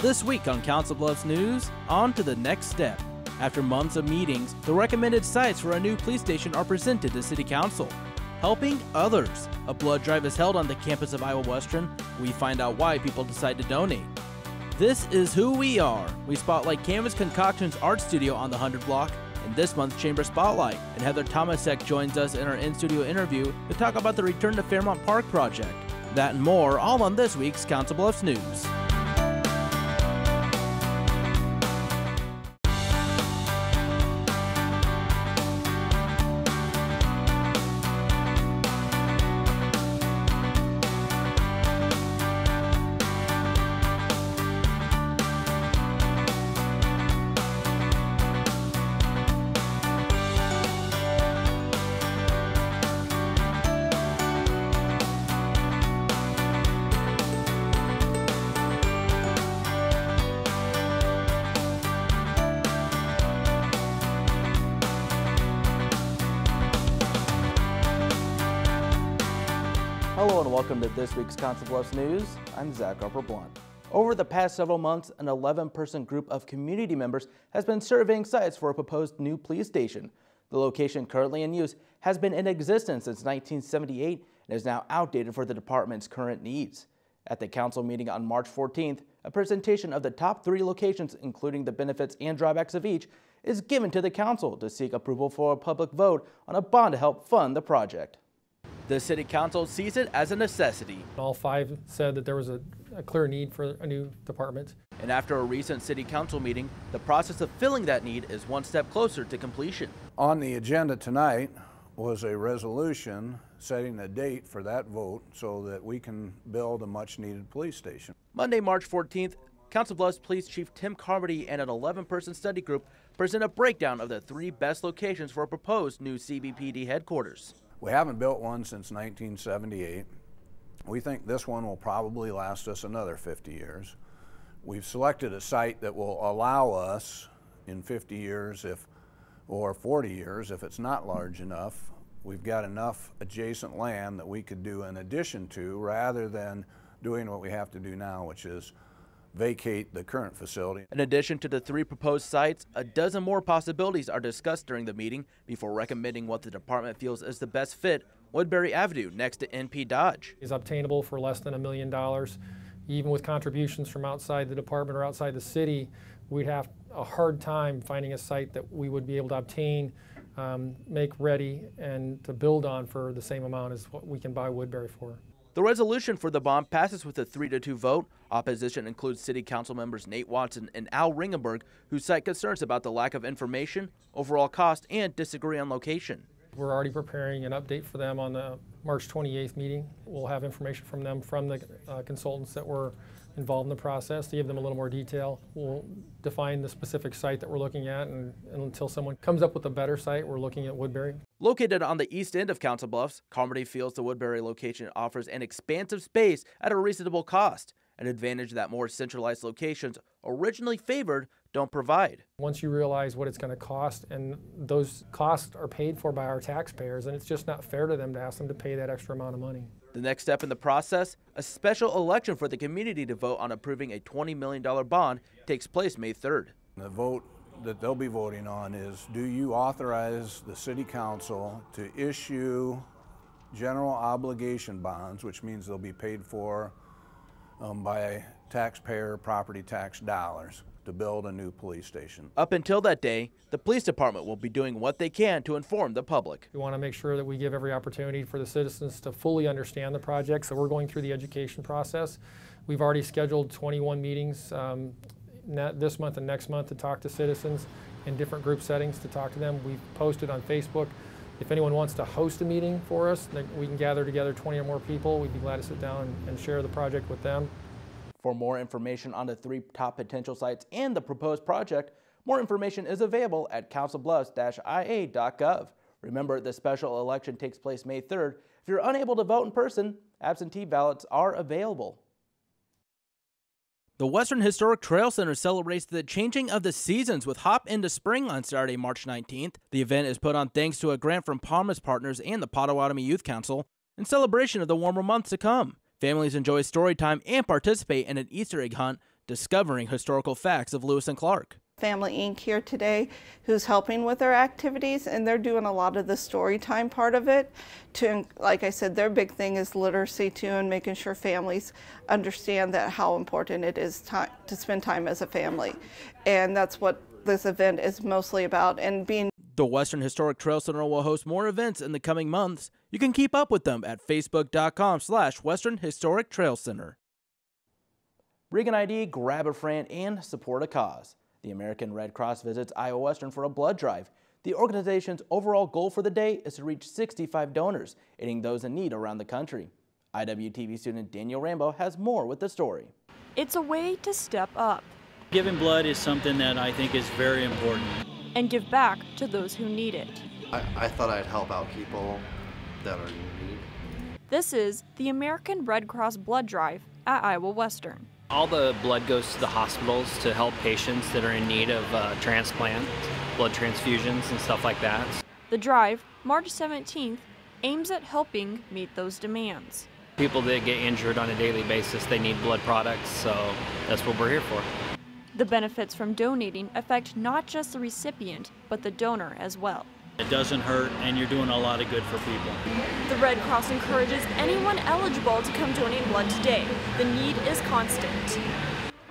This week on Council Bluffs News, on to the next step. After months of meetings, the recommended sites for a new police station are presented to City Council. Helping others. A blood drive is held on the campus of Iowa Western. We find out why people decide to donate. This is who we are. We spotlight Canvas Concoctions Art Studio on the 100 block in this month's Chamber Spotlight. And Heather Tomasek joins us in our in-studio interview to talk about the Return to Fairmont Park project. That and more, all on this week's Council Bluffs News. Hello and welcome to this week's Council Bluffs News. I'm Zach Harper-Blunt. Over the past several months, an 11-person group of community members has been surveying sites for a proposed new police station. The location currently in use has been in existence since 1978 and is now outdated for the department's current needs. At the council meeting on March 14th, a presentation of the top 3 locations, including the benefits and drawbacks of each, is given to the council to seek approval for a public vote on a bond to help fund the project. The City Council sees it as a necessity. All 5 said that there was a clear need for a new department. And after a recent City Council meeting, the process of filling that need is one step closer to completion. On the agenda tonight was a resolution setting a date for that vote so that we can build a much-needed police station. Monday, March 14th, Council Bluffs Police Chief Tim Carmody and an 11-person study group present a breakdown of the 3 best locations for a proposed new CBPD headquarters. We haven't built one since 1978. We think this one will probably last us another 50 years. We've selected a site that will allow us in 50 years or 40 years if it's not large enough. We've got enough adjacent land that we could do in addition to rather than doing what we have to do now, which is vacate the current facility. In addition to the 3 proposed sites, a dozen more possibilities are discussed during the meeting before recommending what the department feels is the best fit. Woodbury Avenue next to NP Dodge Is obtainable for less than $1 million. Even with contributions from outside the department or outside the city, we'd have a hard time finding a site that we would be able to obtain, make ready, and to build on for the same amount as what we can buy Woodbury for. The resolution for the bond passes with a 3-2 vote. Opposition includes City Council members Nate Watson and Al Ringenberg, who cite concerns about the lack of information, overall cost, and disagree on location. We're already preparing an update for them on the March 28th meeting. We'll have information from them, from the consultants that were involved in the process, to give them a little more detail. We'll define the specific site that we're looking at, and until someone comes up with a better site, we're looking at Woodbury. Located on the east end of Council Bluffs, Carmody feels the Woodbury location offers an expansive space at a reasonable cost, an advantage that more centralized locations originally favored don't provide. Once you realize what it's going to cost, and those costs are paid for by our taxpayers, and it's just not fair to them to ask them to pay that extra amount of money. The next step in the process, a special election for the community to vote on approving a $20 million bond, takes place May 3rd. The vote that they'll be voting on is, do you authorize the City Council to issue general obligation bonds, which means they'll be paid for by taxpayer property tax dollars, to build a new police station. Up until that day, the police department will be doing what they can to inform the public. We want to make sure that we give every opportunity for the citizens to fully understand the project, so we're going through the education process. We've already scheduled 21 meetings this month and next month to talk to citizens in different group settings to talk to them. We've posted on Facebook. If anyone wants to host a meeting for us, then we can gather together 20 or more people. We'd be glad to sit down and share the project with them. For more information on the 3 top potential sites and the proposed project, more information is available at councilbluffs-ia.gov. Remember, the special election takes place May 3rd. If you're unable to vote in person, absentee ballots are available. The Western Historic Trail Center celebrates the changing of the seasons with Hop into Spring on Saturday, March 19th. The event is put on thanks to a grant from Palmas Partners and the Potawatomi Youth Council in celebration of the warmer months to come. Families enjoy story time and participate in an Easter egg hunt discovering historical facts of Lewis and Clark. Family Inc. here today who's helping with our activities, and they're doing a lot of the story time part of it. Like I said, their big thing is literacy too, and making sure families understand that how important it is to spend time as a family. And that's what this event is mostly about. And being the Western Historic Trail Center will host more events in the coming months. You can keep up with them at facebook.com/Western Historic Trail Center. Bring an ID, grab a friend, and support a cause. The American Red Cross visits Iowa Western for a blood drive. The organization's overall goal for the day is to reach 65 donors, aiding those in need around the country. IWTV student Daniel Rambo has more with the story. It's a way to step up. Giving blood is something that I think is very important. And give back to those who need it. I thought I'd help out people that are in need. This is the American Red Cross blood drive at Iowa Western. All the blood goes to the hospitals to help patients that are in need of transplant, blood transfusions and stuff like that. The drive, March 17th, aims at helping meet those demands. People that get injured on a daily basis, they need blood products, so that's what we're here for. The benefits from donating affect not just the recipient, but the donor as well. It doesn't hurt, and you're doing a lot of good for people. The Red Cross encourages anyone eligible to come donate blood today. The need is constant.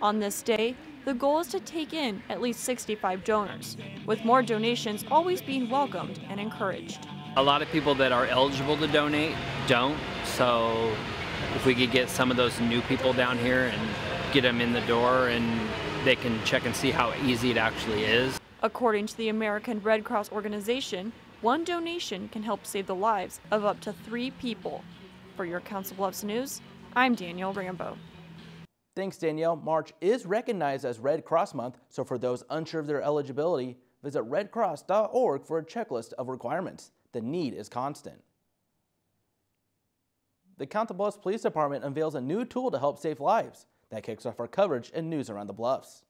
On this day, the goal is to take in at least 65 donors, with more donations always being welcomed and encouraged. A lot of people that are eligible to donate don't, so if we could get some of those new people down here and get them in the door and they can check and see how easy it actually is. According to the American Red Cross organization, one donation can help save the lives of up to 3 people. For your Council Bluffs News, I'm Danielle Rambo. Thanks, Danielle. March is recognized as Red Cross Month, so for those unsure of their eligibility, visit redcross.org for a checklist of requirements. The need is constant. The Council Bluffs Police Department unveils a new tool to help save lives. That kicks off our coverage and news around the Bluffs.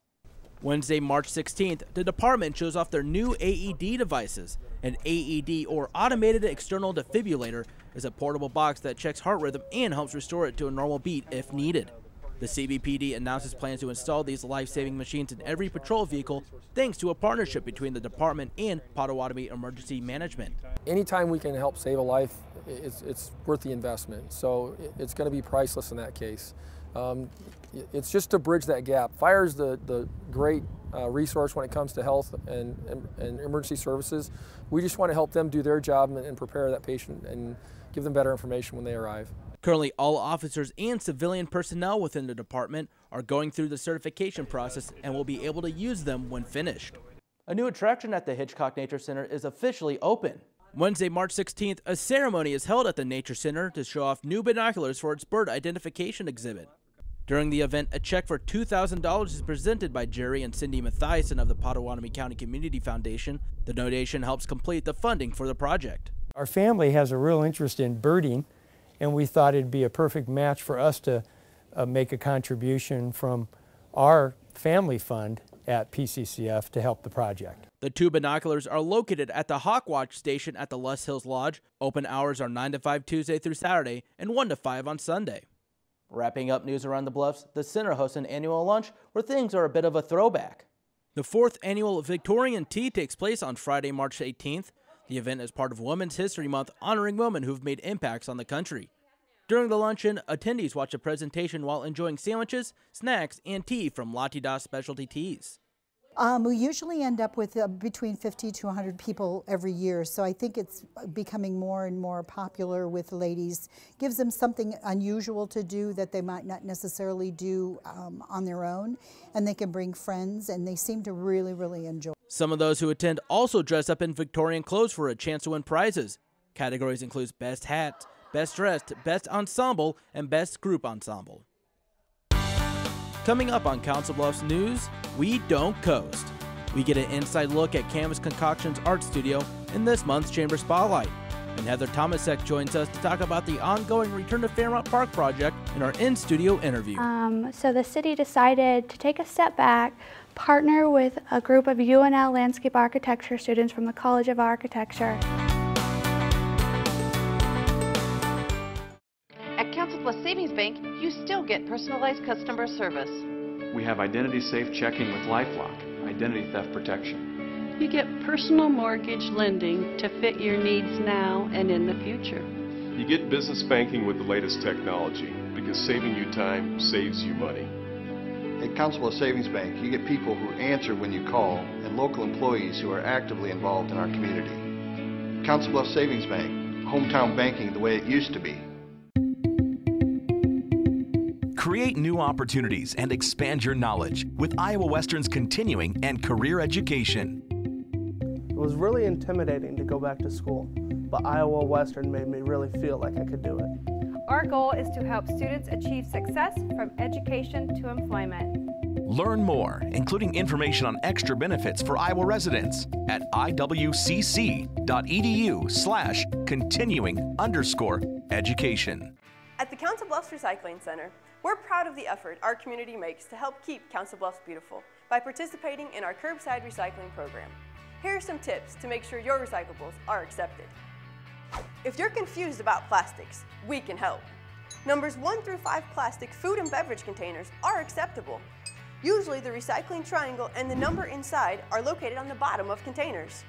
Wednesday, March 16th, the department shows off their new AED devices. An AED, or Automated External Defibrillator, is a portable box that checks heart rhythm and helps restore it to a normal beat if needed. The CBPD announces plans to install these life-saving machines in every patrol vehicle thanks to a partnership between the department and Potawatomi Emergency Management. Anytime we can help save a life, it's worth the investment. So it's going to be priceless in that case. It's just to bridge that gap. Fire is the great resource when it comes to health and emergency services. We just want to help them do their job and prepare that patient and give them better information when they arrive. Currently, all officers and civilian personnel within the department are going through the certification process and will be able to use them when finished. A new attraction at the Hitchcock Nature Center is officially open. Wednesday, March 16th, a ceremony is held at the Nature Center to show off new binoculars for its bird identification exhibit. During the event, a check for $2,000 is presented by Jerry and Cindy Mathiasen of the Potawatomi County Community Foundation. The donation helps complete the funding for the project. Our family has a real interest in birding, and we thought it'd be a perfect match for us to make a contribution from our family fund at PCCF to help the project. The 2 binoculars are located at the Hawkwatch Station at the Les Hills Lodge. Open hours are 9 to 5 Tuesday through Saturday and 1 to 5 on Sunday. Wrapping up news around the Bluffs, the center hosts an annual lunch where things are a bit of a throwback. The 4th annual Victorian Tea takes place on Friday, March 18th. The event is part of Women's History Month, honoring women who've made impacts on the country. During the luncheon, attendees watch a presentation while enjoying sandwiches, snacks, and tea from Latidas Specialty Teas. We usually end up with between 50 to 100 people every year, so I think it's becoming more and more popular with ladies. Gives them something unusual to do that they might not necessarily do on their own, and they can bring friends, and they seem to really, really enjoy it. Some of those who attend also dress up in Victorian clothes for a chance to win prizes. Categories include Best Hat, Best Dressed, Best Ensemble, and Best Group Ensemble. Coming up on Council Bluffs News, we don't coast. We get an inside look at Canvas Concoctions Art Studio in this month's Chamber Spotlight. And Heather Tomasek joins us to talk about the ongoing Return to Fairmont Park project in our in-studio interview. So the city decided to take a step back, partner with a group of UNL landscape architecture students from the College of Architecture. At Council Plus Savings Bank, you still get personalized customer service. We have identity safe checking with LifeLock, identity theft protection. You get personal mortgage lending to fit your needs now and in the future. You get business banking with the latest technology because saving you time saves you money. At Council Bluffs Savings Bank, you get people who answer when you call and local employees who are actively involved in our community. Council Bluffs Savings Bank, hometown banking the way it used to be. Create new opportunities and expand your knowledge with Iowa Western's continuing and career education. It was really intimidating to go back to school, but Iowa Western made me really feel like I could do it. Our goal is to help students achieve success from education to employment. Learn more, including information on extra benefits for Iowa residents at iwcc.edu/continuing_education. At the Council Bluffs Recycling Center, we're proud of the effort our community makes to help keep Council Bluffs beautiful by participating in our curbside recycling program. Here are some tips to make sure your recyclables are accepted. If you're confused about plastics, we can help. Numbers 1 through 5 plastic food and beverage containers are acceptable. Usually the recycling triangle and the number inside are located on the bottom of containers.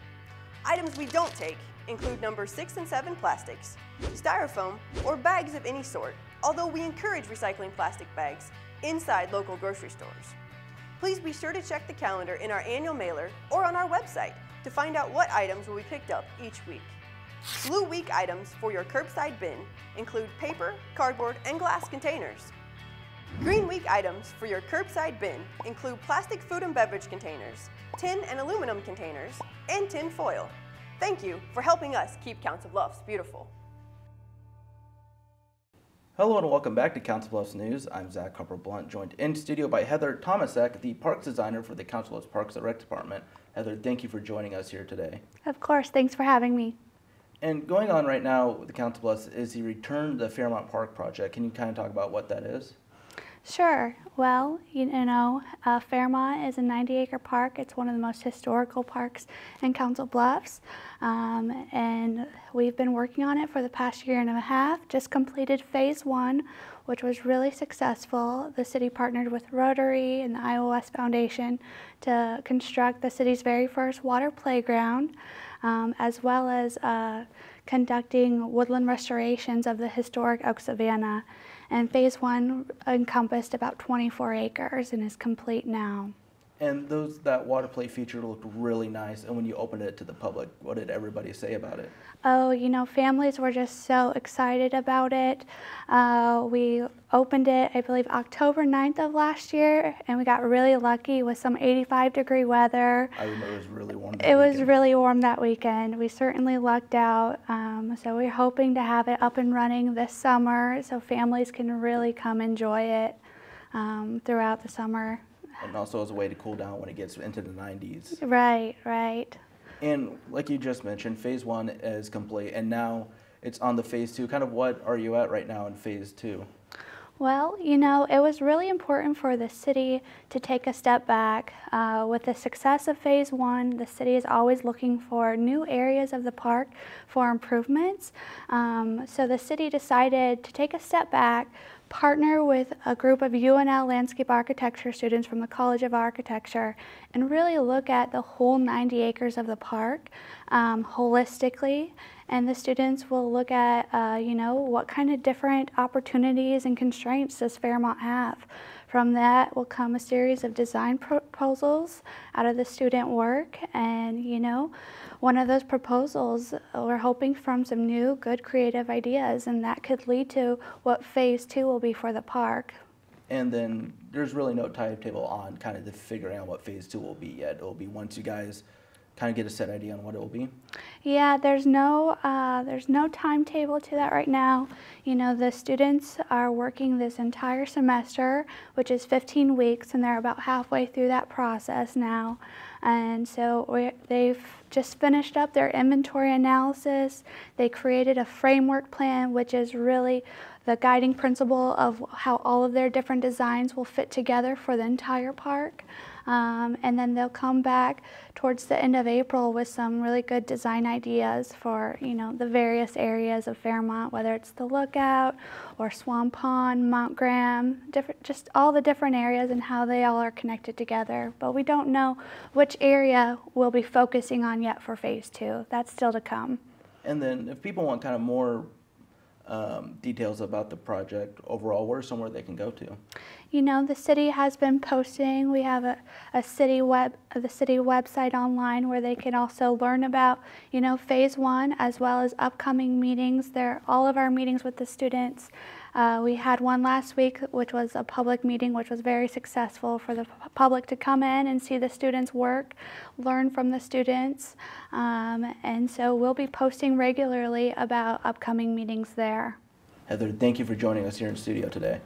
Items we don't take include numbers 6 and 7 plastics, styrofoam, or bags of any sort, although we encourage recycling plastic bags inside local grocery stores. Please be sure to check the calendar in our annual mailer or on our website to find out what items will be picked up each week. Blue Week items for your curbside bin include paper, cardboard, and glass containers. Green Week items for your curbside bin include plastic food and beverage containers, tin and aluminum containers, and tin foil. Thank you for helping us keep Council Bluffs beautiful. Hello and welcome back to Council Bluffs News. I'm Zach Harper-Blunt, joined in studio by Heather Tomasek, the parks designer for the Council Bluffs Parks and Rec Department. Heather, thank you for joining us here today. Of course, thanks for having me. And going on right now with the Council Bluffs is the Return to the Fairmont Park project. Can you kind of talk about what that is? Sure. Well, Fairmont is a 90-acre park. It's one of the most historical parks in Council Bluffs, and we've been working on it for the past year and a half. Just completed phase 1, which was really successful. The city partnered with Rotary and the Iowa West Foundation to construct the city's very first water playground, as well as conducting woodland restorations of the historic oak savanna. And phase 1 encompassed about 24 acres and is complete now. And that water play feature looked really nice. And when you opened it to the public, what did everybody say about it? Oh, families were just so excited about it. We opened it, I believe, October 9th of last year, and we got really lucky with some 85-degree weather. I remember it was really warm that weekend. It was really warm that weekend. We certainly lucked out. So we're hoping to have it up and running this summer so families can really come enjoy it throughout the summer. And also as a way to cool down when it gets into the 90s. Right, right. And like you just mentioned, phase 1 is complete, and now it's on the phase 2. Kind of what are you at right now in phase 2? Well, it was really important for the city to take a step back. With the success of phase 1, the city is always looking for new areas of the park for improvements. So the city decided to take a step back, partner with a group of UNL landscape architecture students from the College of Architecture, and really look at the whole 90 acres of the park holistically. And the students will look at, what kind of different opportunities and constraints does Fairmont have. From that will come a series of design proposals out of the student work. And, one of those proposals, we're hoping from some new, good, creative ideas, and that could lead to what phase 2 will be for the park. And then there's really no timetable on kind of the figuring out what phase 2 will be yet. It will be once you guys kind of get a set idea on what it will be? Yeah, there's no timetable to that right now. The students are working this entire semester, which is 15 weeks, and they're about halfway through that process now. And so they've just finished up their inventory analysis. They created a framework plan, which is really the guiding principle of how all of their different designs will fit together for the entire park. and then they'll come back towards the end of April with some really good design ideas for, you know, the various areas of Fairmont, whether it's the Lookout or Swan Pond, Mount Graham, just all the different areas and how they all are connected together. But we don't know which area we'll be focusing on yet for Phase 2. That's still to come. And then if people want kind of more details about the project overall, where's somewhere they can go to? You know, the city has been posting. We have the city website online where they can also learn about, you know, Phase 1 as well as upcoming meetings. All of our meetings with the students. We had one last week, which was a public meeting, which was very successful for the public to come in and see the students' work, learn from the students. And so we'll be posting regularly about upcoming meetings there. Heather, thank you for joining us here in studio today.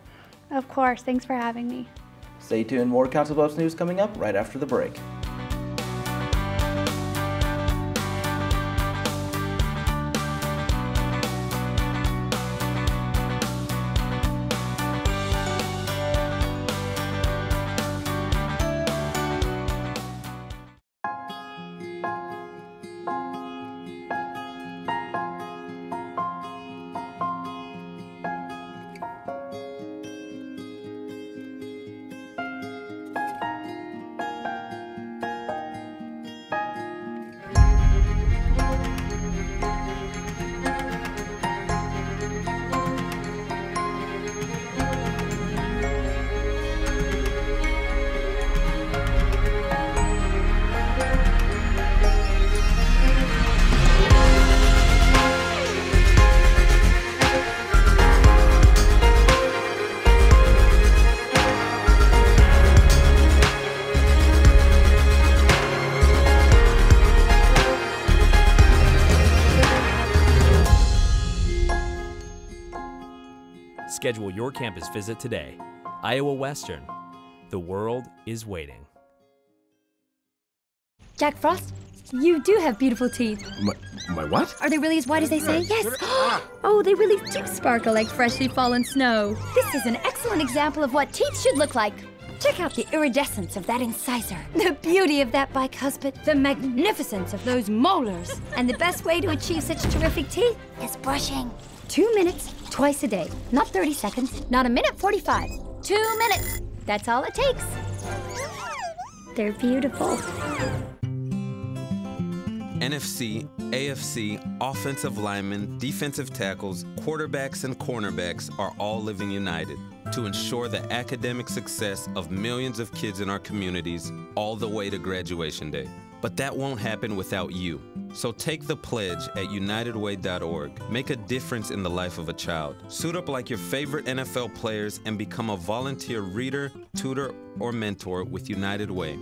Of course, thanks for having me. Stay tuned, more Council Bluffs news coming up right after the break. Schedule your campus visit today. Iowa Western. The world is waiting. Jack Frost, you do have beautiful teeth. My what? Are they really as white as they say? Yes. Oh, they really do sparkle like freshly fallen snow. This is an excellent example of what teeth should look like. Check out the iridescence of that incisor, the beauty of that bicuspid, the magnificence of those molars. And the best way to achieve such terrific teeth is brushing. 2 minutes, twice a day. Not 30 seconds, not a minute 45. 2 minutes. That's all it takes. They're beautiful. NFC, AFC, offensive linemen, defensive tackles, quarterbacks, and cornerbacks are all living united to ensure the academic success of millions of kids in our communities all the way to graduation day. But that won't happen without you. So take the pledge at unitedway.org. Make a difference in the life of a child. Suit up like your favorite NFL players and become a volunteer reader, tutor, or mentor with United Way.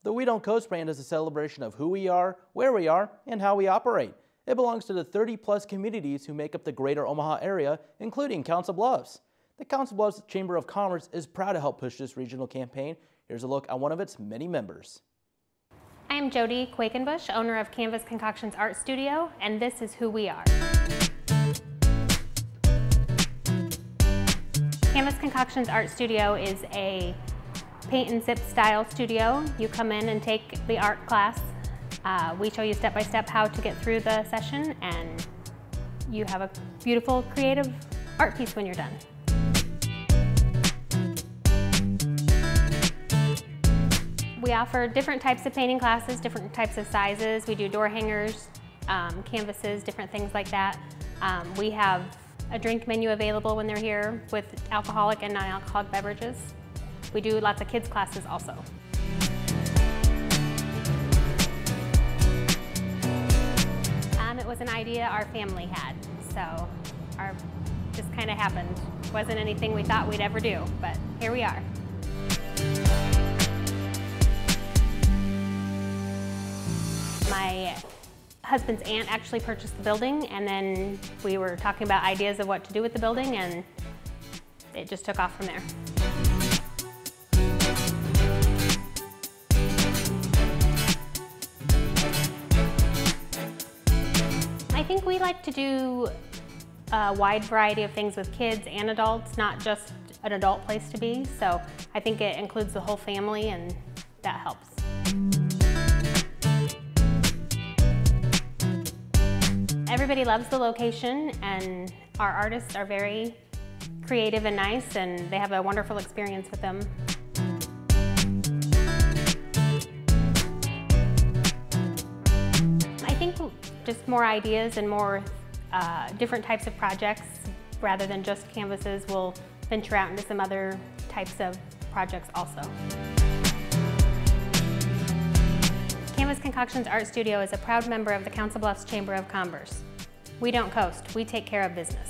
The We Don't Coast brand is a celebration of who we are, where we are, and how we operate. It belongs to the 30-plus communities who make up the greater Omaha area, including Council Bluffs. The Council Bluffs Chamber of Commerce is proud to help push this regional campaign. Here's a look at one of its many members. I am Jody Quakenbush, owner of Canvas Concoctions Art Studio, and this is who we are. Canvas Concoctions Art Studio is a paint and zip style studio. You come in and take the art class. We show you step by step how to get through the session, and you have a beautiful, creative art piece when you're done. We offer different types of painting classes, different types of sizes. We do door hangers, canvases, different things like that. We have a drink menu available when they're here with alcoholic and non-alcoholic beverages. We do lots of kids classes also. It was an idea our family had, so just kind of happened. It wasn't anything we thought we'd ever do, but here we are. My husband's aunt actually purchased the building, and then we were talking about ideas of what to do with the building, and it just took off from there. I think we like to do a wide variety of things with kids and adults, not just an adult place to be. So I think it includes the whole family, and that helps. Everybody loves the location, and our artists are very creative and nice, and they have a wonderful experience with them. I think just more ideas and more different types of projects rather than just canvases. We'll venture out into some other types of projects also. Canvas Concoctions Art Studio is a proud member of the Council Bluffs Chamber of Commerce. We don't coast, we take care of business.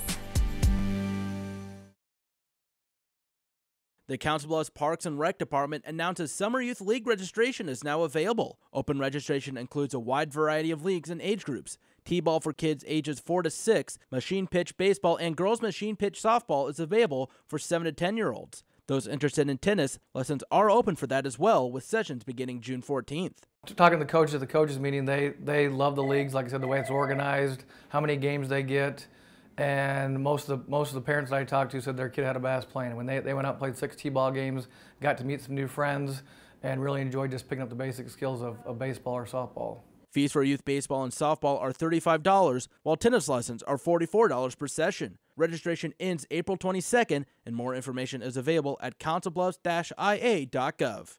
The Council Bluffs Parks and Rec Department announces Summer Youth League registration is now available. Open registration includes a wide variety of leagues and age groups. T-ball for kids ages 4 to 6, machine pitch baseball, and girls machine pitch softball is available for 7 to 10-year-olds. Those interested in tennis, lessons are open for that as well, with sessions beginning June 14th. Talking to the coaches at the coaches meeting, they love the leagues, like I said, the way it's organized, how many games they get, and most of the parents that I talked to said their kid had a blast playing. When they went out and played 6 T-ball games, got to meet some new friends, and really enjoyed just picking up the basic skills of baseball or softball. Fees for youth baseball and softball are $35, while tennis lessons are $44 per session. Registration ends April 22nd, and more information is available at councilbluffs-ia.gov.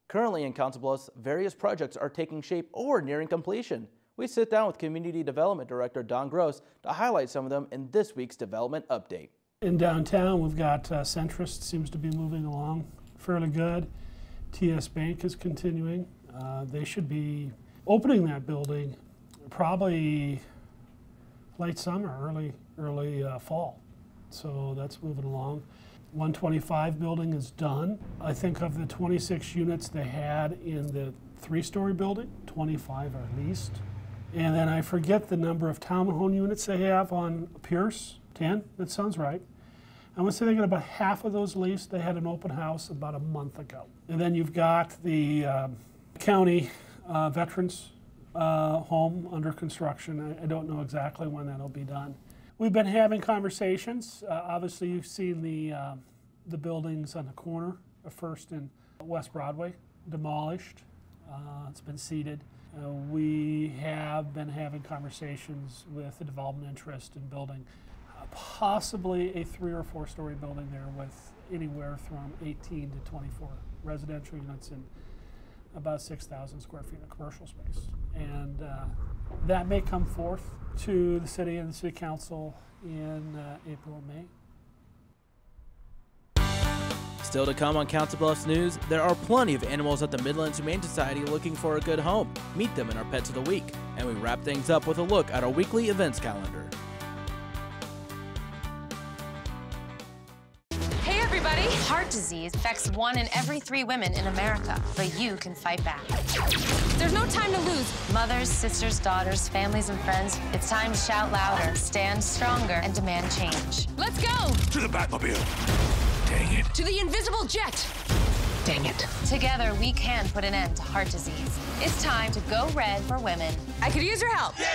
Currently in Council Bluffs, various projects are taking shape or nearing completion. We sit down with Community Development Director Don Gross to highlight some of them in this week's development update. In downtown, we've got Centrist seems to be moving along fairly good. TS Bank is continuing. They should be opening that building probably late summer, early fall. So that's moving along. 125 building is done. I think of the 26 units they had in the 3-story building, 25 are leased. And then I forget the number of townhome units they have on Pierce, 10, that sounds right. I want to say they got about half of those leased. They had an open house about a month ago. And then you've got the county veterans home under construction. I don't know exactly when that'll be done. We've been having conversations. Obviously, you've seen the buildings on the corner of First and West Broadway demolished. It's been seeded. We have been having conversations with the development interest in building possibly a 3- or 4-story building there with anywhere from 18 to 24 residential units and about 6,000 square feet of commercial space. And that may come forth to the city and the city council in April or May. Still to come on Council Bluffs News, there are plenty of animals at the Midlands Humane Society looking for a good home. Meet them in our Pets of the Week. And we wrap things up with a look at our weekly events calendar. Hey everybody! Heart disease affects 1 in every 3 women in America, but you can fight back. There's no time to lose. Mothers, sisters, daughters, families, and friends, it's time to shout louder, stand stronger, and demand change. Let's go! To the Batmobile! Dang it. To the invisible jet! Dang it. Together, we can put an end to heart disease. It's time to go red for women. I could use your help. Yeah!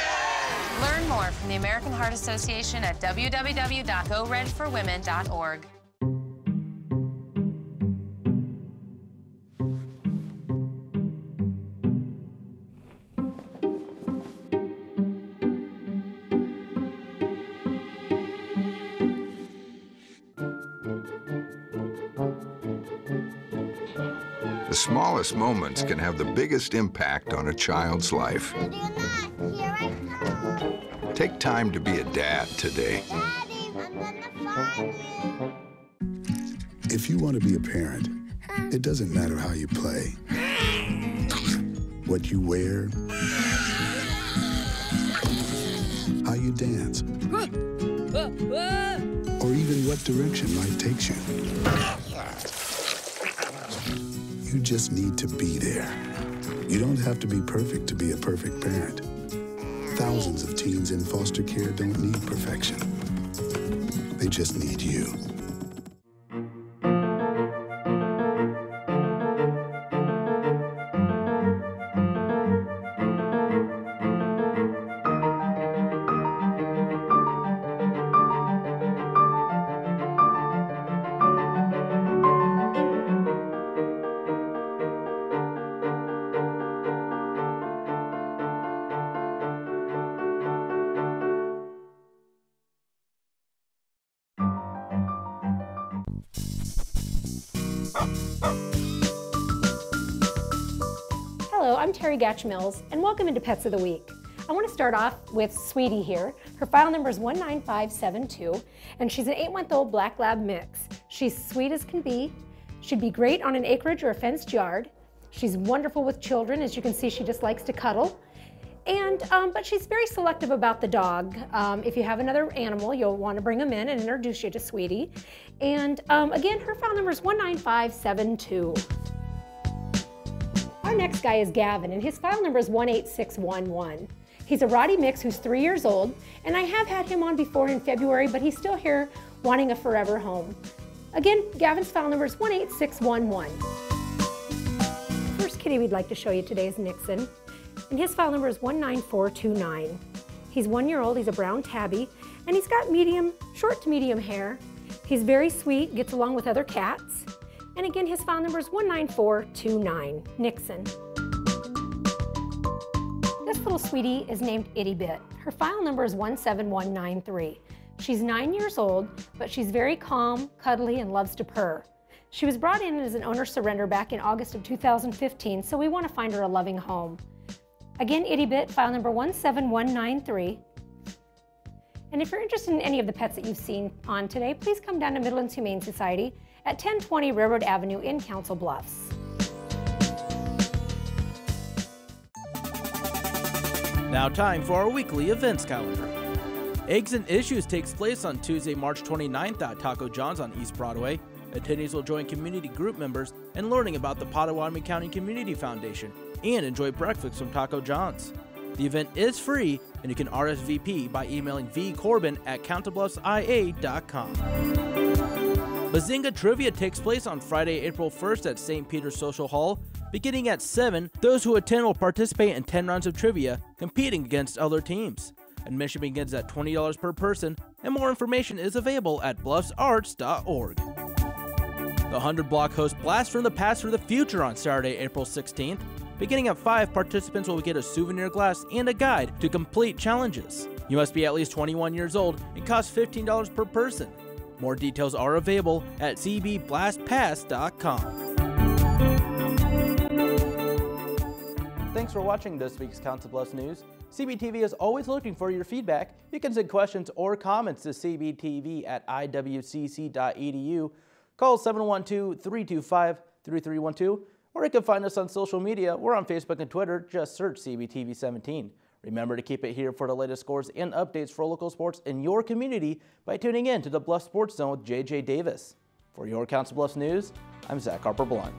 Learn more from the American Heart Association at www.goredforwomen.org. The smallest moments can have the biggest impact on a child's life. Take time to be a dad today. If you want to be a parent, it doesn't matter how you play, what you wear, how you dance, or even what direction life takes you. You just need to be there. You don't have to be perfect to be a perfect parent. Thousands of teens in foster care don't need perfection. They just need you. Hello, I'm Terry Gatch Mills, and welcome into Pets of the Week. I want to start off with Sweetie here. Her file number is 19572, and she's an 8-month-old black lab mix. She's sweet as can be. She'd be great on an acreage or a fenced yard. She's wonderful with children. As you can see, she just likes to cuddle. And, but she's very selective about the dog. If you have another animal, you'll want to bring them in and introduce you to Sweetie. And again, her file number is 19572. Our next guy is Gavin, and his file number is 18611. He's a Rottie mix who's 3 years old, and I have had him on before in February, but he's still here wanting a forever home. Again, Gavin's file number is 18611. The first kitty we'd like to show you today is Nixon, and his file number is 19429. He's 1 year old, he's a brown tabby, and he's got short to medium hair. He's very sweet, gets along with other cats. And again, his file number is 19429, Nixon. This little sweetie is named Itty Bit. Her file number is 17193. She's 9 years old, but she's very calm, cuddly, and loves to purr. She was brought in as an owner surrender back in August of 2015, so we want to find her a loving home. Again, Itty Bit, file number 17193. And if you're interested in any of the pets that you've seen on today, please come down to Midlands Humane Society at 1020 Railroad Avenue in Council Bluffs. Now time for our weekly events calendar. Eggs and Issues takes place on Tuesday, March 29th at Taco John's on East Broadway. Attendees will join community group members in learning about the Pottawatomie County Community Foundation and enjoy breakfast from Taco John's. The event is free, and you can RSVP by emailing vcorbin@counterbluffsia.com. Bazinga Trivia takes place on Friday, April 1st at St. Peter's Social Hall. Beginning at 7, those who attend will participate in 10 rounds of trivia, competing against other teams. Admission begins at $20 per person, and more information is available at bluffsarts.org. The 100 Block hosts Blast from the Past for the Future on Saturday, April 16th. Beginning at 5, participants will get a souvenir glass and a guide to complete challenges. You must be at least 21 years old and cost $15 per person. More details are available at cbblastpass.com. Thanks for watching this week's Council Bluffs News. CBTV is always looking for your feedback. You can send questions or comments to cbtv@iwcc.edu. Call 712-325-3312, or you can find us on social media. We're on Facebook and Twitter. Just search CBTV17. Remember to keep it here for the latest scores and updates for local sports in your community by tuning in to the Bluff Sports Zone with JJ Davis. For your Council Bluffs News, I'm Zach Harper-Blunt.